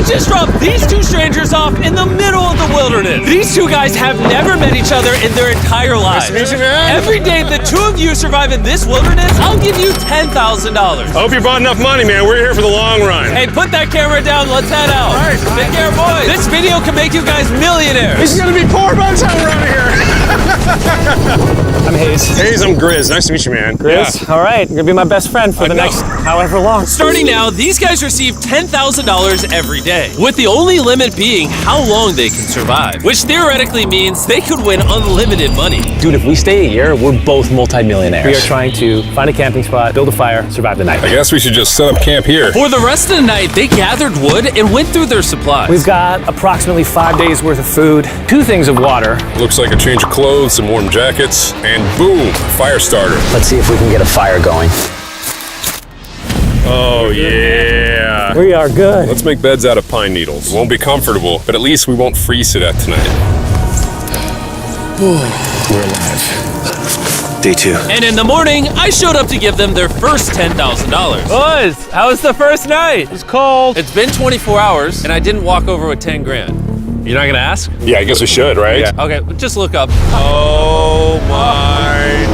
just dropped these two strangers off in the middle of the wilderness. These two guys have never met each other in their entire lives. Nice to meet you, man. Every day the two of you survive in this wilderness, I'll give you $10,000. I hope you brought enough money, man. We're here for the long run. Hey, put that camera down. Let's head out. All right. Take care, boys. This video can make you guys millionaires. He's gonna be poor by the time we're out of here. I'm Hayes. Hayes, I'm Grizz. Nice to meet you, man. Grizz? Yeah. All right, you're gonna be my best friend for the next however long. Starting now, these guys receive $10,000 every day, with the only limit being how long they can survive, which theoretically means they could win unlimited money. Dude, if we stay a year, we're both multi-millionaires. We are trying to find a camping spot, build a fire, survive the night. I guess we should just set up camp here. For the rest of the night, they gathered wood and went through their supplies. We've got approximately 5 days worth of food, 2 things of water. Looks like a change of clothes, some warm jackets, and boom, fire starter. Let's see if we can get a fire going. Oh, yeah. We are good. Let's make beds out of pine needles. Won't be comfortable, but at least we won't freeze to death tonight. We're alive. Day 2. And in the morning, I showed up to give them their first $10,000. Boys, how was the first night? It's cold. It's been 24 hours, and I didn't walk over with 10 grand. You're not gonna ask? Yeah, I guess we should, right? Yeah. Okay, just look up. Oh, my.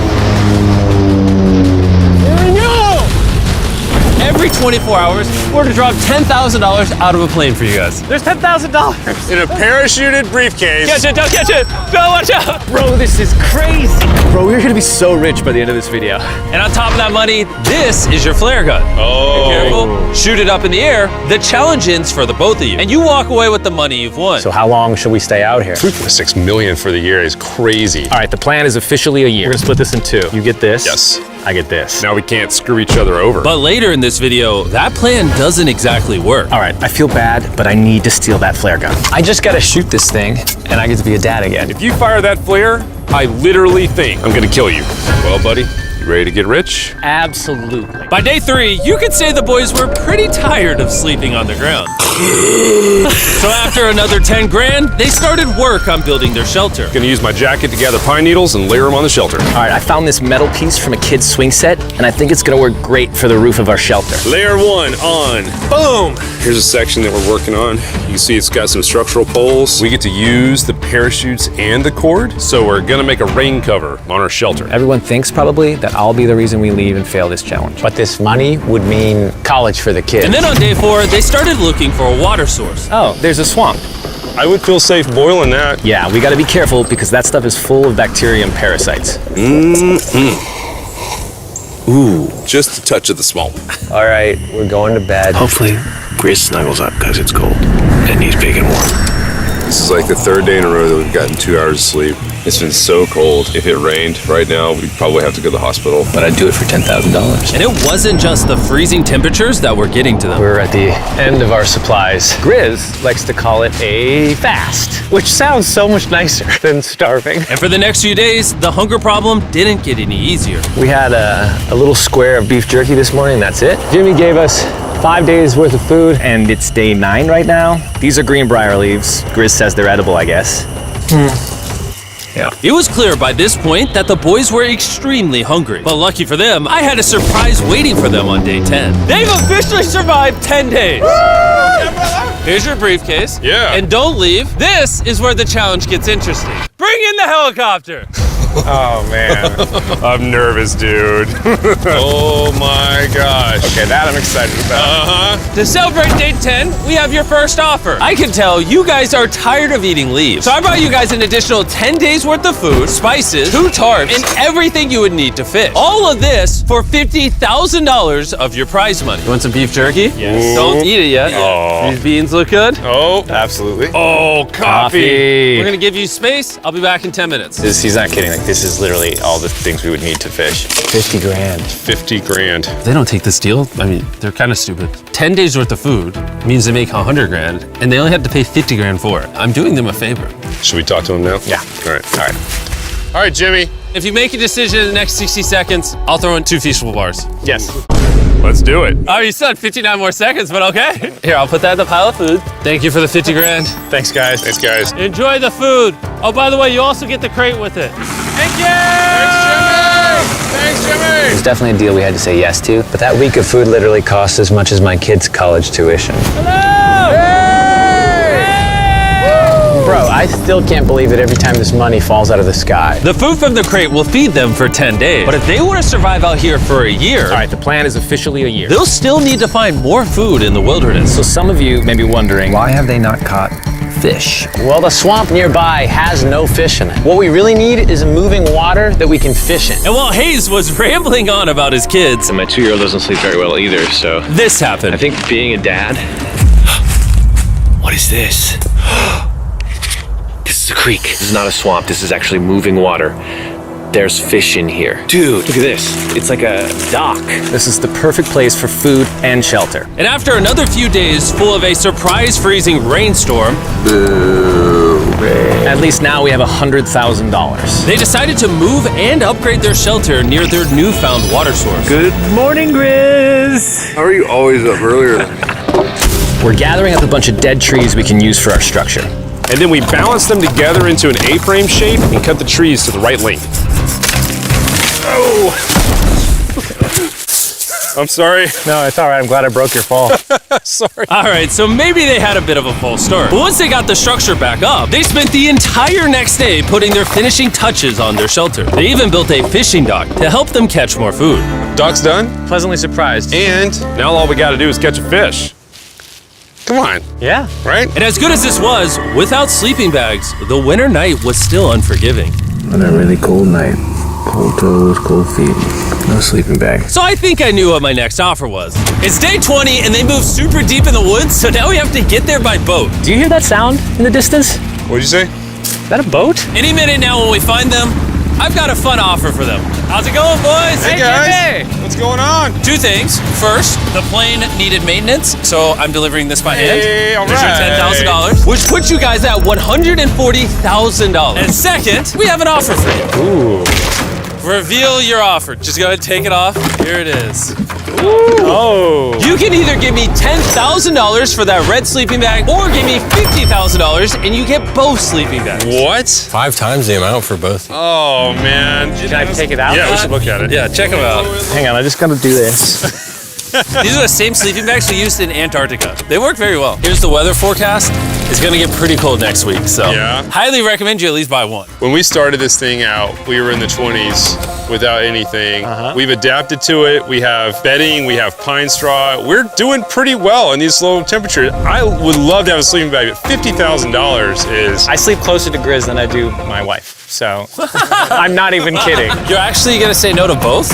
Every 24 hours, we're to drop $10,000 out of a plane for you guys. There's $10,000. In a parachuted briefcase. Catch it, don't catch it. No, watch out. Bro, this is crazy. Bro, we're gonna be so rich by the end of this video. And on top of that money, this is your flare gun. Oh. Be careful, shoot it up in the air. The challenge ends for the both of you. And you walk away with the money you've won. So how long should we stay out here? $3.6 million for the year is crazy. All right, the plan is officially a year. We're gonna split this in 2. You get this. Yes. I get this. Now we can't screw each other over. But later in this video, that plan doesn't exactly work. All right, I feel bad, but I need to steal that flare gun. I just gotta shoot this thing, and I get to be a dad again. If you fire that flare, I literally think I'm gonna kill you. Well, buddy, you ready to get rich? Absolutely. By day 3, you could say the boys were pretty tired of sleeping on the ground. So after another 10 grand, they started work on building their shelter. Gonna use my jacket to gather pine needles and layer them on the shelter. All right, I found this metal piece from a kid's swing set, and I think it's gonna work great for the roof of our shelter. Layer 1 on. Boom! Here's a section that we're working on. You can see it's got some structural poles. We get to use the parachutes and the cord, so we're gonna make a rain cover on our shelter. Everyone thinks probably that I'll be the reason we leave and fail this challenge. But this money would mean college for the kids. And then on day 4, they started looking for a water source. Oh, there's a swamp. I would feel safe boiling that. Yeah, we gotta be careful because that stuff is full of bacteria and parasites. Ooh, just a touch of the swamp. All right, we're going to bed. Hopefully, Grizz snuggles up because it's cold and he's big and warm. This is like the 3rd day in a row that we've gotten 2 hours of sleep. It's been so cold. If it rained right now, we'd probably have to go to the hospital. But I'd do it for $10,000. And it wasn't just the freezing temperatures that were getting to them. We're at the end of our supplies. Grizz likes to call it a fast, which sounds so much nicer than starving. And for the next few days, the hunger problem didn't get any easier. We had a little square of beef jerky this morning, that's it. Jimmy gave us 5 days worth of food, and it's day 9 right now. These are greenbrier leaves. Grizz says they're edible, I guess. Yeah. It was clear by this point that the boys were extremely hungry. But lucky for them, I had a surprise waiting for them on day 10. They've officially survived 10 days. Here's your briefcase. Yeah. And don't leave. This is where the challenge gets interesting. Bring in the helicopter. Oh, man. I'm nervous, dude. Oh, my gosh. Okay, that I'm excited about. To celebrate day 10, we have your first offer. I can tell you guys are tired of eating leaves. So I brought you guys an additional 10 days worth of food, spices, 2 tarps, and everything you would need to fish. All of this for $50,000 of your prize money. You want some beef jerky? Yes. Don't eat it yet. Oh. These beans look good. Oh, absolutely. Oh, coffee. We're gonna give you space. I'll be back in 10 minutes. He's not kidding. Like, this is literally all the things we would need to fish. 50 grand. 50 grand. They don't take this deal. I mean, they're kind of stupid. 10 days worth of food means they make 100 grand, and they only had to pay 50 grand for it. I'm doing them a favor. Should we talk to him now? Yeah. All right. All right, Jimmy. If you make a decision in the next 60 seconds, I'll throw in 2 feasible bars. Yes. Let's do it. Oh, you said 59 more seconds, but okay. Here, I'll put that in the pile of food. Thank you for the 50 grand. Thanks, guys. Thanks, guys. Enjoy the food. Oh, by the way, you also get the crate with it. Thank you! Thanks, Jimmy! It was definitely a deal we had to say yes to, but that week of food literally cost as much as my kids' college tuition. Hello! I still can't believe it every time this money falls out of the sky. The food from the crate will feed them for 10 days. But if they want to survive out here for a year, All right, the plan is officially a year. they'll still need to find more food in the wilderness. So some of you may be wondering, why have they not caught fish? Well, the swamp nearby has no fish in it. What we really need is a moving water that we can fish in. And while Hayes was rambling on about his kids, And my 2-year-old doesn't sleep very well either, so this happened. I think being a dad. What is this? This is a creek. This is not a swamp. This is actually moving water. There's fish in here. Dude, look at this. It's like a dock. This is the perfect place for food and shelter. And after another few days full of a surprise freezing rainstorm, At least now we have $100,000. they decided to move and upgrade their shelter near their newfound water source. Good morning, Grizz. How are you always up earlier? We're gathering up a bunch of dead trees we can use for our structure. And then we balance them together into an A-frame shape and cut the trees to the right length. Oh! I'm sorry. No, it's all right. I'm glad I broke your fall. Sorry. All right, so maybe they had a bit of a false start. But once they got the structure back up, they spent the entire next day putting their finishing touches on their shelter. They even built a fishing dock to help them catch more food. Dock's done, Pleasantly surprised. and now all we gotta do is catch a fish. Come on, Yeah. right? And as good as this was, without sleeping bags, the winter night was still unforgiving. On a really cold night. Cold toes, cold feet. No sleeping bag. So I think I knew what my next offer was. It's day 20 and they moved super deep in the woods, so now we have to get there by boat. Do you hear that sound in the distance? What'd you say? Is that a boat? Any minute now when we find them, I've got a fun offer for them. How's it going, boys? Hey guys, what's going on? Two things. First, the plane needed maintenance, so I'm delivering this by hand. Hey, all There's your right. $10,000, which puts you guys at $140,000. And second, we have an offer for you. Ooh. Reveal your offer. Just go ahead and take it off. Here it is. Oh. You can either give me $10,000 for that red sleeping bag, or give me $50,000 and you get both sleeping bags. What? 5 times the amount for both. Oh man. Can I take it out? Yeah, we should look at it. Yeah, check them out. Hang on, I just gotta do this. These are the same sleeping bags we used in Antarctica. They work very well. Here's the weather forecast. It's gonna get pretty cold next week, so Yeah. highly recommend you at least buy one. When we started this thing out, we were in the 20s without anything. We've adapted to it. We have bedding, we have pine straw. We're doing pretty well in these low temperatures. I would love to have a sleeping bag, but $50,000 is... I sleep closer to Grizz than I do my wife, so I'm not even kidding. You're actually gonna say no to both?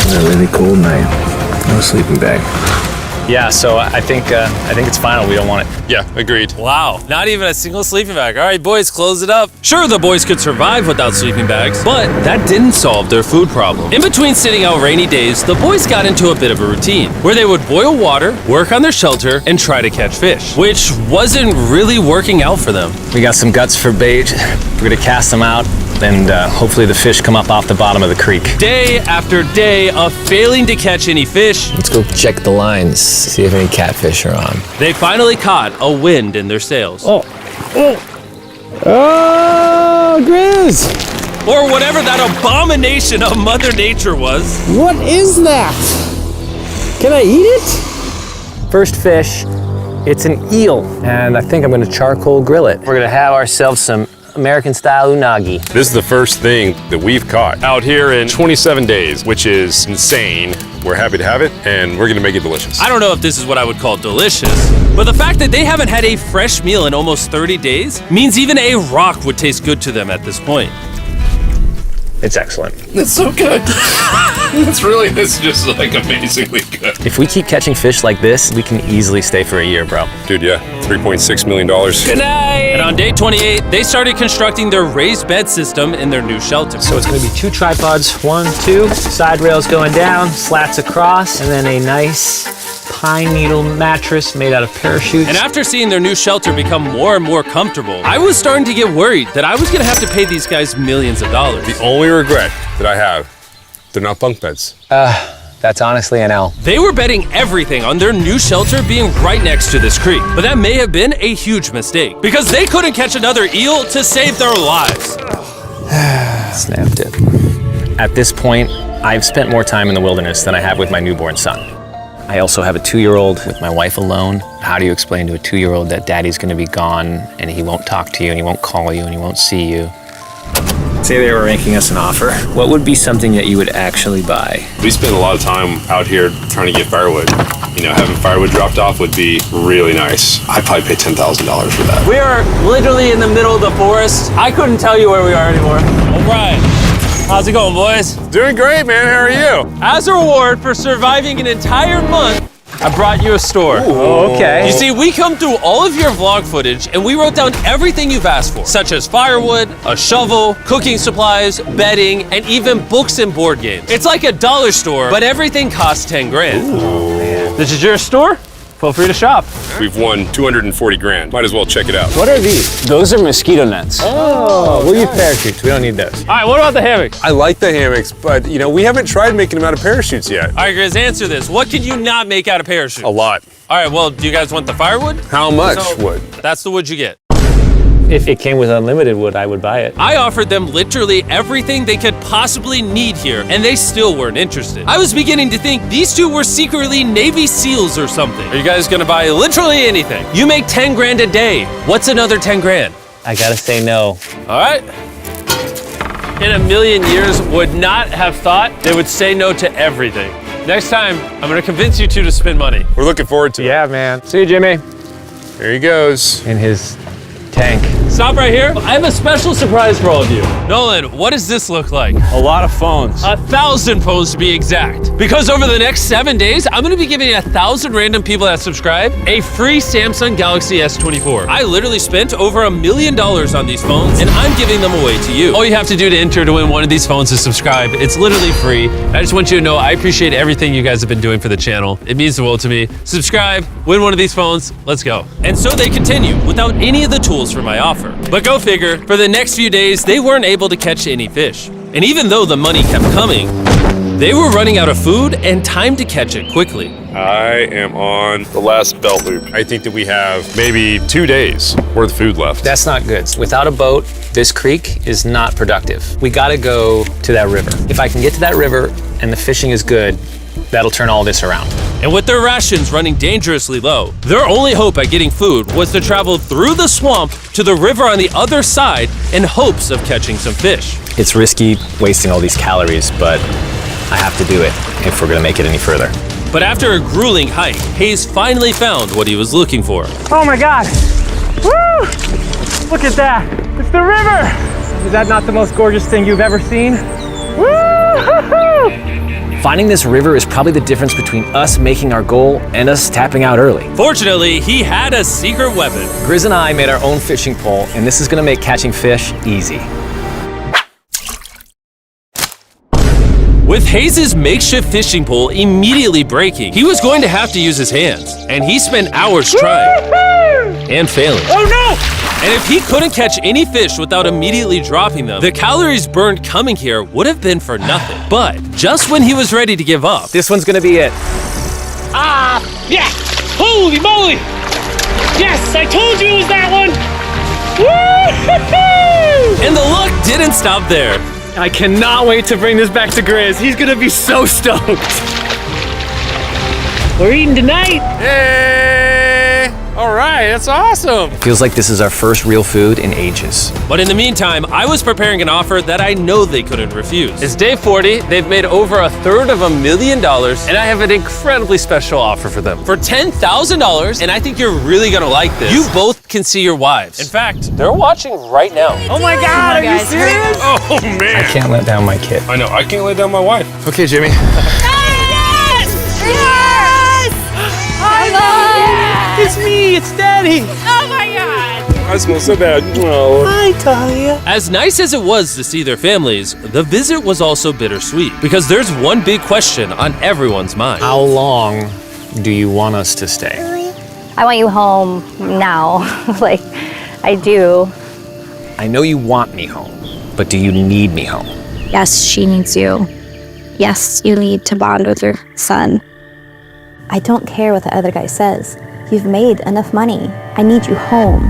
On a really cold night. No sleeping bag. Yeah, so I think it's final. We don't want it. Yeah, agreed. Wow, not even a single sleeping bag. All right, boys, close it up. Sure, the boys could survive without sleeping bags, but that didn't solve their food problem. In between sitting out rainy days, the boys got into a bit of a routine where they would boil water, work on their shelter, and try to catch fish, which wasn't really working out for them. We got some guts for bait. We're gonna cast them out, and hopefully the fish come up off the bottom of the creek. Day after day of failing to catch any fish, Let's go check the lines, see if any catfish are on. they finally caught a wind in their sails. Oh, Grizz! Or whatever that abomination of Mother Nature was. What is that? Can I eat it? First fish, it's an eel, and I think I'm gonna charcoal grill it. We're gonna have ourselves some American-style unagi. This is the first thing that we've caught out here in 27 days, which is insane. We're happy to have it, and we're gonna make it delicious. I don't know if this is what I would call delicious, but the fact that they haven't had a fresh meal in almost 30 days means even a rock would taste good to them at this point. It's excellent. It's so good. It's just like amazingly good. If we keep catching fish like this, we can easily stay for a year, bro. Dude, yeah, $3.6 million. Good night! And on day 28, they started constructing their raised bed system in their new shelter. So it's gonna be 2 tripods, 1, 2, side rails going down, slats across, and then a nice pine needle mattress made out of parachutes. And after seeing their new shelter become more and more comfortable, I was starting to get worried that I was gonna have to pay these guys millions of dollars. The only regret that I have, they're not bunk beds. That's honestly an L. They were betting everything on their new shelter being right next to this creek, but that may have been a huge mistake because they couldn't catch another eel to save their lives. Snapped it. At this point, I've spent more time in the wilderness than I have with my newborn son. I also have a 2-year-old with my wife alone. How do you explain to a 2-year-old that daddy's gonna be gone and he won't talk to you and he won't call you and he won't see you? Say they were making us an offer. What would be something that you would actually buy? We spend a lot of time out here trying to get firewood. You know, having firewood dropped off would be really nice. I'd probably pay $10,000 for that. We are literally in the middle of the forest. I couldn't tell you where we are anymore. All right. How's it going, boys? Doing great, man. How are you? As a reward for surviving an entire month, I brought you a store. Oh, okay. You see, we come through all of your vlog footage and we wrote down everything you've asked for, such as firewood, a shovel, cooking supplies, bedding, and even books and board games. It's like a dollar store, but everything costs 10 grand. Oh, man. This is your store? Feel free to shop. We've won 240 grand. Might as well check it out. What are these? Those are mosquito nets. Oh, we'll use parachutes. We don't need those. All right, what about the hammocks? I like the hammocks, but you know, we haven't tried making them out of parachutes yet. All right, Grizz, answer this. What can you not make out of parachutes? A lot. All right, well, do you guys want the firewood? How much wood? That's the wood you get. If it came with unlimited wood, I would buy it. I offered them literally everything they could possibly need here, and they still weren't interested. I was beginning to think these two were secretly Navy SEALs or something. Are you guys gonna buy literally anything? You make 10 grand a day. What's another 10 grand? I gotta say no. All right. In a million years, would not have thought they would say no to everything. Next time, I'm gonna convince you two to spend money. We're looking forward to it. Yeah, man. See you, Jimmy. Here he goes. In his tank. Stop right here. I have a special surprise for all of you. Nolan, what does this look like? A lot of phones. 1,000 phones to be exact. Because over the next 7 days, I'm gonna be giving 1,000 random people that subscribe a free Samsung Galaxy S24. I literally spent over $1 million on these phones, and I'm giving them away to you. All you have to do to enter to win one of these phones is subscribe. It's literally free. I just want you to know I appreciate everything you guys have been doing for the channel. It means the world to me. Subscribe, win one of these phones, let's go. And so they continue without any of the tools for my offer. But go figure, for the next few days, they weren't able to catch any fish. And even though the money kept coming, they were running out of food and time to catch it quickly. I am on the last belt loop. I think that we have maybe 2 days worth of food left. That's not good. Without a boat, this creek is not productive. We gotta go to that river. If I can get to that river and the fishing is good, that'll turn all this around. And with their rations running dangerously low, their only hope at getting food was to travel through the swamp to the river on the other side in hopes of catching some fish. It's risky wasting all these calories, but I have to do it if we're gonna make it any further. But after a grueling hike, Hayes finally found what he was looking for. Oh my God. Woo! Look at that. It's the river. Is that not the most gorgeous thing you've ever seen? Woo! Finding this river is probably the difference between us making our goal and us tapping out early. Fortunately, he had a secret weapon. Grizz and I made our own fishing pole, and this is gonna make catching fish easy. With Hayes' makeshift fishing pole immediately breaking, he was going to have to use his hands, and he spent hours trying and failing. Oh no! And if he couldn't catch any fish without immediately dropping them, the calories burned coming here would have been for nothing. But just when he was ready to give up, This one's gonna be it. Yeah! Holy moly! Yes, I told you it was that one! Woo! and the luck didn't stop there. I cannot wait to bring this back to Grizz. He's gonna be so stoked. We're eating tonight. Hey! All right, that's awesome. Feels like this is our first real food in ages. But in the meantime, I was preparing an offer that I know they couldn't refuse. It's day 40, they've made over $250,000, and I have an incredibly special offer for them. For $10,000, and I think you're really gonna like this, you both can see your wives. In fact, they're watching right now. Oh my God, are you serious? Oh man. Can't let down my kid. I know, I can't let down my wife. Okay, Jimmy. It's me, it's Daddy. Oh my God! I smell so bad. Oh. Hi, Talia. As nice as it was to see their families, the visit was also bittersweet, because there's one big question on everyone's mind. How long do you want us to stay? I want you home now. Like, I do. I know you want me home, but do you need me home? Yes, she needs you. Yes, you need to bond with your son. I don't care what the other guy says. You've made enough money. I need you home.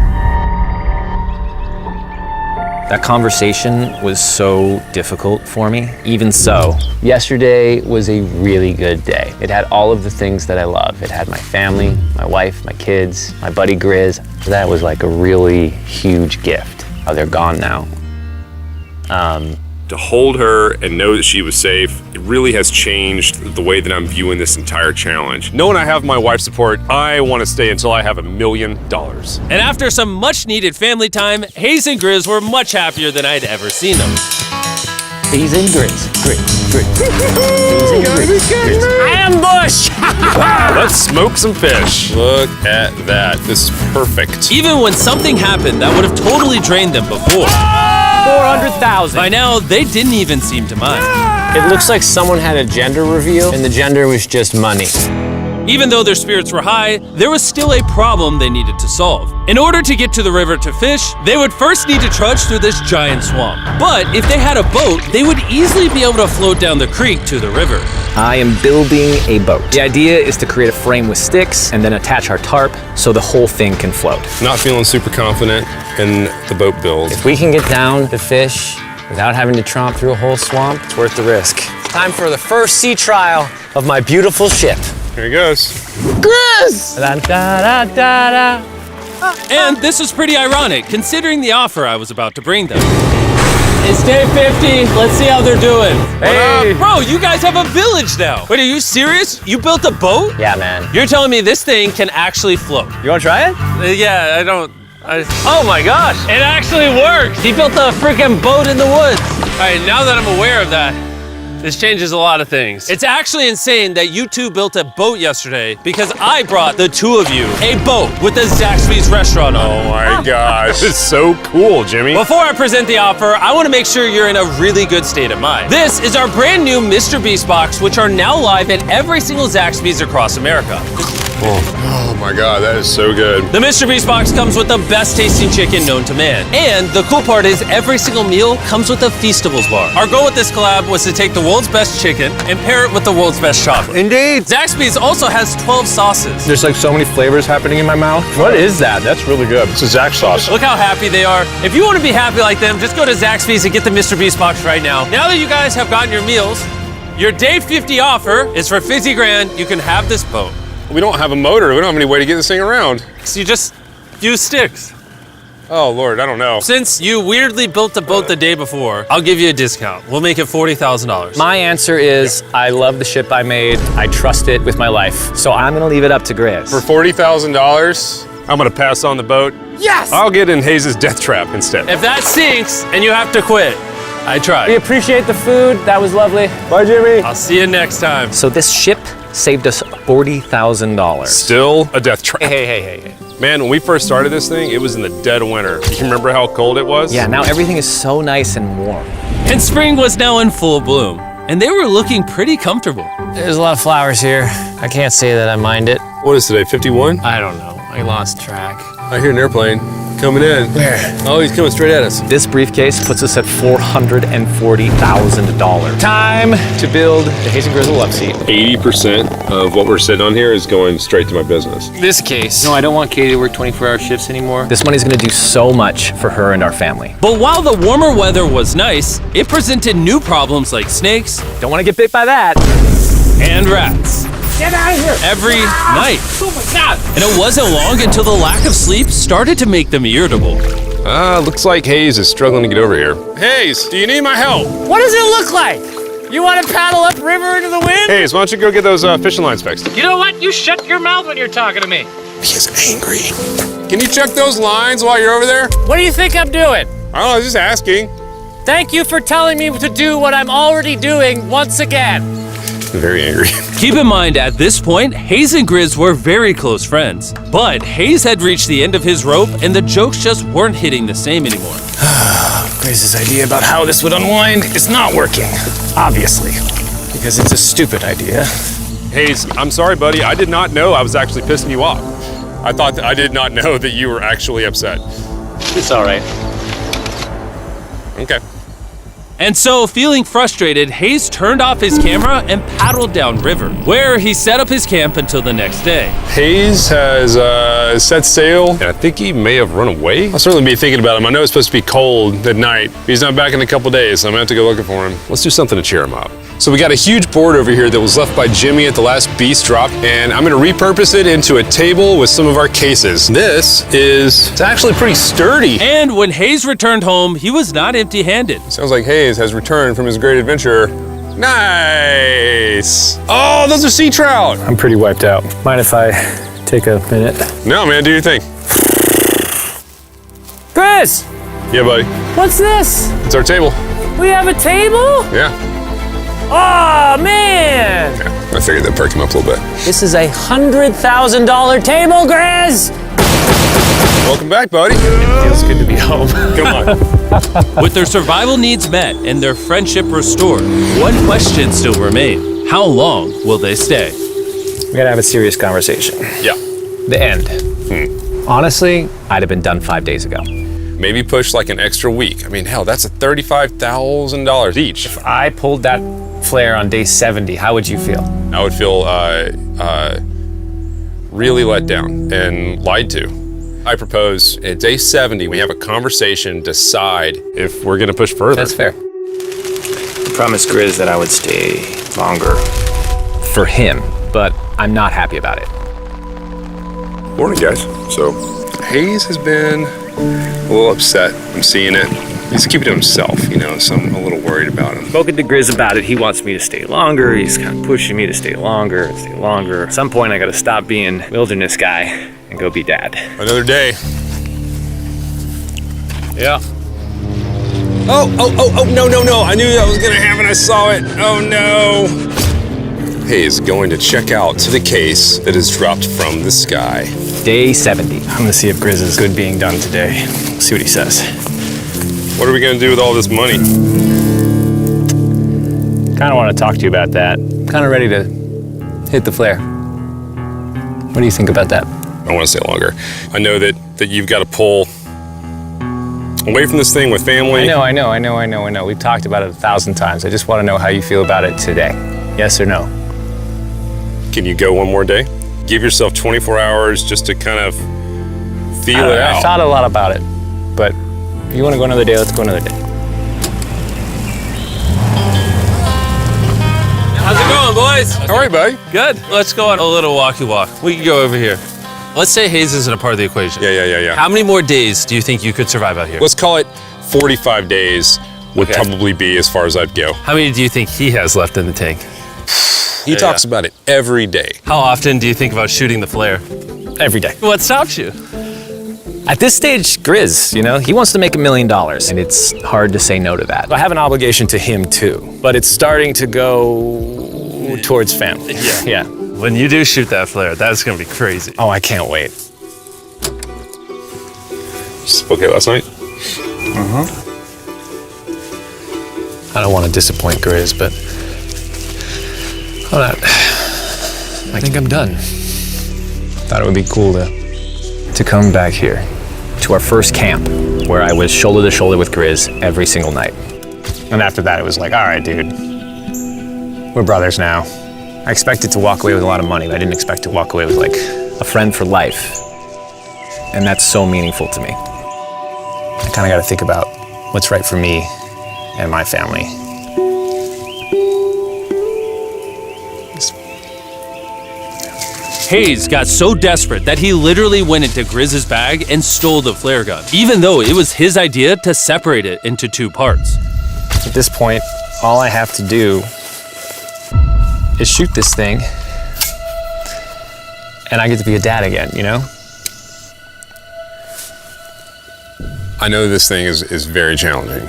That conversation was so difficult for me. Even so, yesterday was a really good day. It had all of the things that I love. It had my family, my wife, my kids, my buddy Grizz. That was like a really huge gift. Oh, they're gone now. To hold her and know that she was safe, it really has changed the way that I'm viewing this entire challenge. Knowing I have my wife's support, I want to stay until I have $1 million. And after some much needed family time, Hayes and Grizz were much happier than I'd ever seen them. Hayes and Grizz. Hayes and Grizz. Ambush! Let's smoke some fish. Look at that. This is perfect. Even when something happened that would have totally drained them before, 400,000. by now they didn't even seem to mind. It looks like someone had a gender reveal, and the gender was just money. Even though their spirits were high, there was still a problem they needed to solve. In order to get to the river to fish, they would first need to trudge through this giant swamp. But if they had a boat, they would easily be able to float down the creek to the river. I am building a boat. The idea is to create a frame with sticks and then attach our tarp so the whole thing can float. Not feeling super confident in the boat build. If we can get down to fish without having to tromp through a whole swamp, it's worth the risk. Time for the first sea trial of my beautiful ship. Here he goes. Grizz! Da, da, da, da. And this was pretty ironic, considering the offer I was about to bring them. It's day 50. Let's see how they're doing. Hey! Bro, you guys have a village now. Wait, are you serious? You built a boat? Yeah, man. You're telling me this thing can actually float? You wanna try it? Yeah, I don't. Oh my gosh, it actually works. He built a freaking boat in the woods. All right, now that I'm aware of that, this changes a lot of things. It's actually insane that you two built a boat yesterday because I brought the two of you a boat with the Zaxby's restaurant on it. Oh my gosh, it's so cool, Jimmy. Before I present the offer, I want to make sure you're in a really good state of mind. This is our brand new MrBeast box, which are now live at every single Zaxby's across America. Oh my God, that is so good. The MrBeast box comes with the best tasting chicken known to man. And the cool part is every single meal comes with a Feastables bar. Our goal with this collab was to take the world's best chicken and pair it with the world's best chocolate. Indeed. Zaxby's also has 12 sauces. There's like so many flavors happening in my mouth. What is that? That's really good. It's a Zax sauce. Look how happy they are. If you want to be happy like them, just go to Zaxby's and get the MrBeast box right now. Now that you guys have gotten your meals, your day 50 offer is for $50 grand. You can have this boat. We don't have a motor. We don't have any way to get this thing around. So you just use sticks. Oh Lord, I don't know. Since you weirdly built the boat the day before, I'll give you a discount. We'll make it $40,000. My answer is I love the ship I made. I trust it with my life. So I'm gonna leave it up to Grizz. For $40,000, I'm gonna pass on the boat. Yes! I'll get in Hayes' death trap instead. If that sinks and you have to quit, I We tried. appreciate the food. That was lovely. Bye, Jimmy. I'll see you next time. So this ship saved us $40,000. Still a death trap. Hey. Man, when we first started this thing, it was in the dead of winter. You remember how cold it was? Yeah, now everything is so nice and warm. And spring was now in full bloom, and they were looking pretty comfortable. There's a lot of flowers here. I can't say that I mind it. What is today, 51? I don't know. I lost track. I hear an airplane coming in. Where? Oh, he's coming straight at us. This briefcase puts us at $440,000. Time to build the Hayes and Grizzle love seat. 80% of what we're sitting on here is going straight to my business. This case. No, I don't want Katie to work 24-hour shifts anymore. This money's gonna do so much for her and our family. But while the warmer weather was nice, it presented new problems like snakes Don't wanna get bit by that. and rats. Get out of here! Every night. Oh my God! And it wasn't long until the lack of sleep started to make them irritable. Looks like Hayes is struggling to get over here. Hayes, do you need my help? What does it look like? You want to paddle upriver into the wind? Hayes, why don't you go get those fishing lines fixed? You know what? You shut your mouth when you're talking to me. He's angry. Can you check those lines while you're over there? What do you think I'm doing? I don't know, just asking. Thank you for telling me to do what I'm already doing once again. Very angry. Keep in mind, at this point, Hayes and Grizz were very close friends. But Hayes had reached the end of his rope, and the jokes just weren't hitting the same anymore. Grace's idea about how this would unwind is not working. Obviously. Because it's a stupid idea. Hayes, I'm sorry, buddy. I did not know I was actually pissing you off. I did not know that you were actually upset. It's all right. Okay. And so, feeling frustrated, Hayes turned off his camera and paddled downriver, where he set up his camp until the next day. Hayes has set sail, and I think he may have run away. I'll certainly be thinking about him. I know it's supposed to be cold at night. He's not back in a couple days, so I'm gonna have to go looking for him. Let's do something to cheer him up. So we got a huge board over here that was left by Jimmy at the last Beast drop, and I'm gonna repurpose it into a table with some of our cases. It's actually pretty sturdy. And when Hayes returned home, he was not empty-handed. Sounds like Hayes has returned from his great adventure. Nice. Oh, those are sea trout. I'm pretty wiped out. Mind if I take a minute? No, man, do your thing. Chris, Yeah, buddy. what's this? It's our table. We have a table? Yeah. Oh, man. I figured that'd perk him up a little bit. This is a $100,000 table, Grizz. Welcome back, buddy. Feels good to be home. Come on. With their survival needs met and their friendship restored, one question still remained. How long will they stay? We gotta have a serious conversation. Yeah. The end. Honestly, I'd have been done 5 days ago. Maybe push like an extra week. I mean, hell, that's a $35,000 each. If I pulled that flare on day 70, how would you feel? I would feel really let down and lied to. I propose at day 70, we have a conversation, decide if we're gonna push further. That's fair. I promised Grizz that I would stay longer. For him, but I'm not happy about it. Morning, guys. So, Hayes has been a little upset. I'm seeing it. He's keeping to himself, you know, so I'm a little worried about him. Spoken to Grizz about it. He wants me to stay longer. He's kind of pushing me to stay longer. At some point, I gotta stop being wilderness guy and go be dad. Another day. Yeah. Oh, no. I knew that was gonna happen. I saw it. Oh, no. Hayes going to check out to the case that is dropped from the sky. Day 70. I'm gonna see if Grizz is good being done today. See what he says. What are we gonna do with all this money? Kinda wanna talk to you about that. Kinda ready to hit the flare. What do you think about that? I want to stay longer. I know that you've got to pull away from this thing with family. I know. We've talked about it 1,000 times. I just wanna know how you feel about it today. Yes or no? Can you go one more day? Give yourself 24 hours just to kind of feel it out. I thought a lot about it, but if you wanna go another day, let's go another day. How's it going, boys? All right, buddy. Good. Let's go on a little walkie walk. We can go over here. Let's say Hayes isn't a part of the equation. Yeah. How many more days do you think you could survive out here? Let's call it 45 days would probably be as far as I'd go. How many do you think he has left in the tank? He talks about it every day. How often do you think about shooting the flare? Every day. What stops you? At this stage, Grizz, you know, he wants to make $1 million, and it's hard to say no to that. I have an obligation to him too, but it's starting to go towards family. Yeah. When you do shoot that flare, that's gonna be crazy. Oh, I can't wait. Just okay last night? I don't want to disappoint Grizz, but I think I'm done. Thought it would be cool to come back here to our first camp where I was shoulder to shoulder with Grizz every single night. And after that, it was like, all right, dude, we're brothers now. I expected to walk away with a lot of money, but I didn't expect to walk away with like a friend for life. And that's so meaningful to me. I kind of got to think about what's right for me and my family. Hayes got so desperate that he literally went into Grizz's bag and stole the flare gun, even though it was his idea to separate it into 2 parts. At this point, all I have to do is shoot this thing, and I get to be a dad again, you know? I know this thing is very challenging.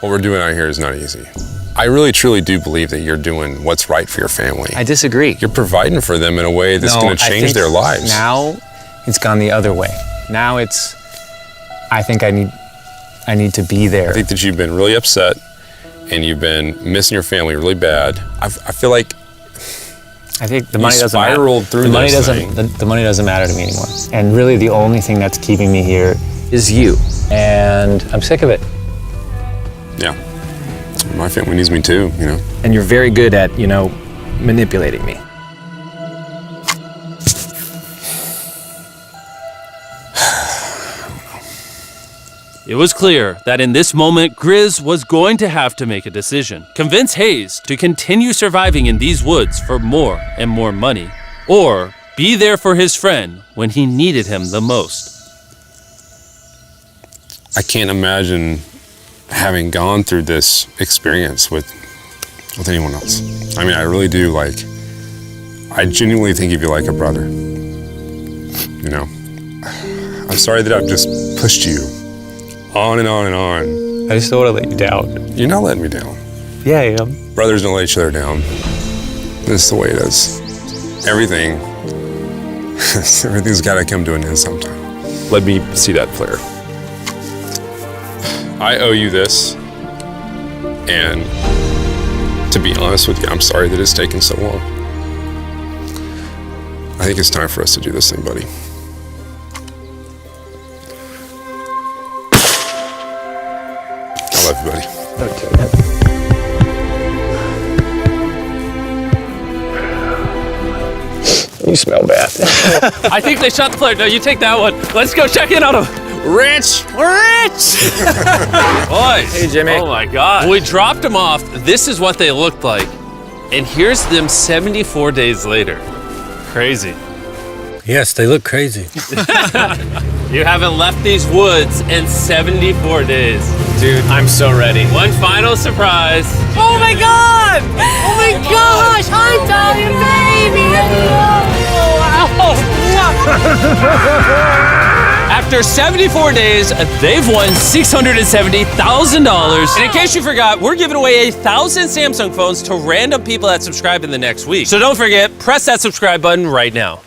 What we're doing out here is not easy. I really truly do believe that you're doing what's right for your family. I disagree. You're providing for them in a way that's going to change their lives. Now it's gone the other way. Now it's, I think I need to be there. I think that you've been really upset and you've been missing your family really bad. I feel like I think the money doesn't matter. Spiraled through the money this doesn't. thing. The money doesn't matter to me anymore. And really, the only thing that's keeping me here is you. And I'm sick of it. Yeah. my family needs me too, you know. And you're very good at, you know, manipulating me. It was clear that in this moment, Grizz was going to have to make a decision. Convince Hayes to continue surviving in these woods for more and more money, or be there for his friend when he needed him the most. I can't imagine having gone through this experience with anyone else. I mean, I really do, like, I genuinely think of you like a brother. You know, I'm sorry that I've just pushed you on and on and on. I just don't want to let you down. You're not letting me down. Yeah, I am. Brothers don't let each other down. This is the way it is. Everything's gotta come to an end sometime. Let me see that flare. I owe you this, and to be honest with you, I'm sorry that it's taken so long. I think it's time for us to do this thing, buddy. I love you, buddy. Okay. You smell bad. I think they shot the flare. No, you take that one. Let's go check in on him. Rich! Boys. Hey, Jimmy. Oh my God. When we dropped them off, this is what they looked like. And here's them 74 days later. Crazy. Yes, they look crazy. You haven't left these woods in 74 days. Dude, I'm so ready. One final surprise. Oh my god! Oh my gosh! Hi, darling baby! After 74 days, they've won $670,000. And in case you forgot, we're giving away 1,000 Samsung phones to random people that subscribe in the next week. So don't forget, press that subscribe button right now.